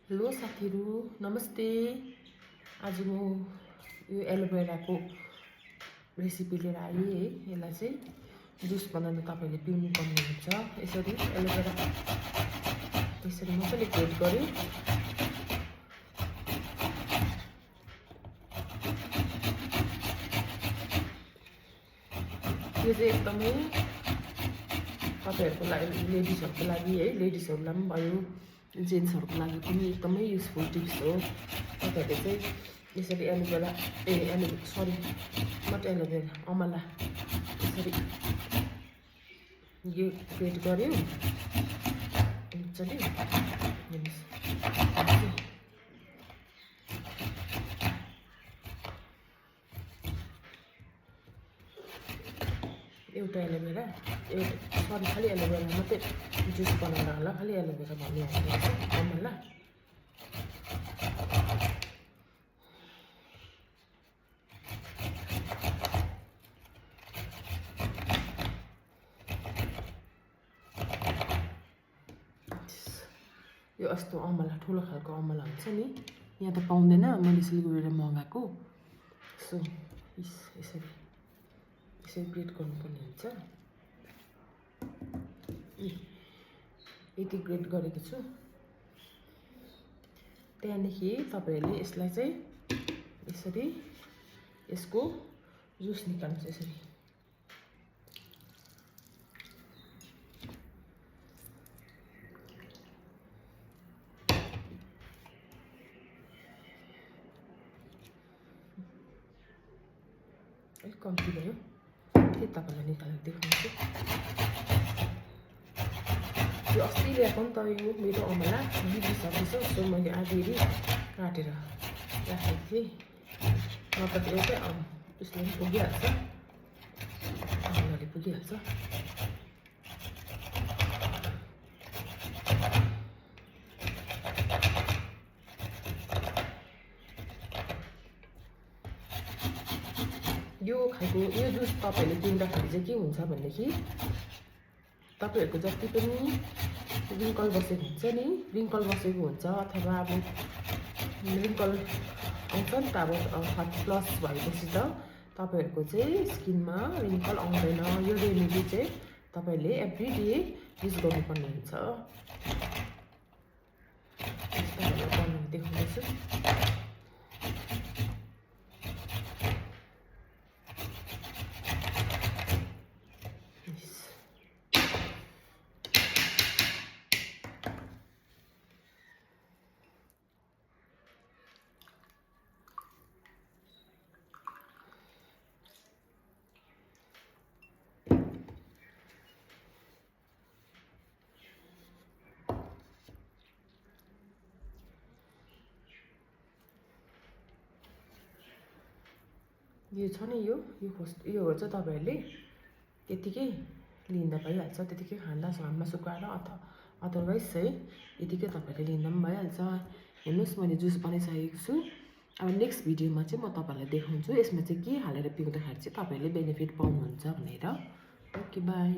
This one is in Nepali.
हेलो साथीहरू नमस्ते। आज म यो एलोभेराको रेसिपी लिएर आएँ है। यसलाई चाहिँ जुस बनाएर तपाईले पिउनु पर्नुहुन्छ। यसरी एलोभेरा यसरी मजाले ग्रेट गर्यो। यो चाहिँ एकदमै तपाईहरुको लागि लेडिजहरुको लागि है, लेडिजहरुलाई पनि भयो जेन्ट्सहरुको लागि पनि एकदमै युजफुल टिप्स हो। तपाईहरुले चाहिँ यसरी एलोभेरा नट एलोभेरा अमला यसरी यो ग्रेट गर्यो मजाले। एउटा एलोभेरा खाली एलोभेरा मात्रै जुस बनाएर होला, खाली एलोभेरा भन्ने हुन्छ अमला। यो यस्तो अमला ठुलो खालको अमला हुन्छ नि, यहाँ त पाउँदैन, मैले सिलगढीबाट मगाएको। सो यसरी ग्रेट गर्नुपर्ने हुन्छ। यति ग्रेट गरेको छु। त्यहाँदेखि तपाईहरुले यसलाई चाहिँ यसरी यसको जुस निकाल्नुस्। यसरी अलिक कम्ती भयो, फेरि तपाईलाई निकालेर देखाउँछु। यो अस्ति ल्याएको नि त यो मेरो अमला बिग्रिसकेछ। सो मैले आधी काटेर राखेको थिएँ, नत्र त एउटै उसले पनि पुगिहाल्छ, अमलाले पुगिहाल्छ। यो खालको यो जुस तपाईहरुले पिउँदाखेरि चाहिँ के हुन्छ भनेदेखि तपाईहरुको जति पनि रिङ्कल बसेको हुन्छ नि, रिङ्कल बसेको हुन्छ अथवा अब रिङ्कल आउँछ नि त, अब 30+ भएपछि त तपाईहरुको चाहिँ स्किनमा रिङ्कल आउँदैन। यो रेमेडी चाहिँ तपाईले एभ्री डे युज गर्नुपर्ने हुन्छ। तपाईहरुलाई बनाएर देखाउँदैछु। यो छ नि यो योहरू चाहिँ तपाईहरुले त्यतिकै लिँदा भइहाल्छ, त्यतिकै खाँदा घाममा सुकाएर अदरवाइज चाहिँ यतिकै तपाईहरुले लिँदा पनि भइहाल्छ। हेर्नुस् मैले जुस बनाइसकेको छु। अब नेक्स्ट भिडियोमा चाहिँ म तपाईहरुलाई देखाउँछु यसमा चाहिँ के हालेर पिउँदाखेरि चाहिँ तपाईहरुले बेनिफिट पाउनुहुन्छ भनेर। Okay by.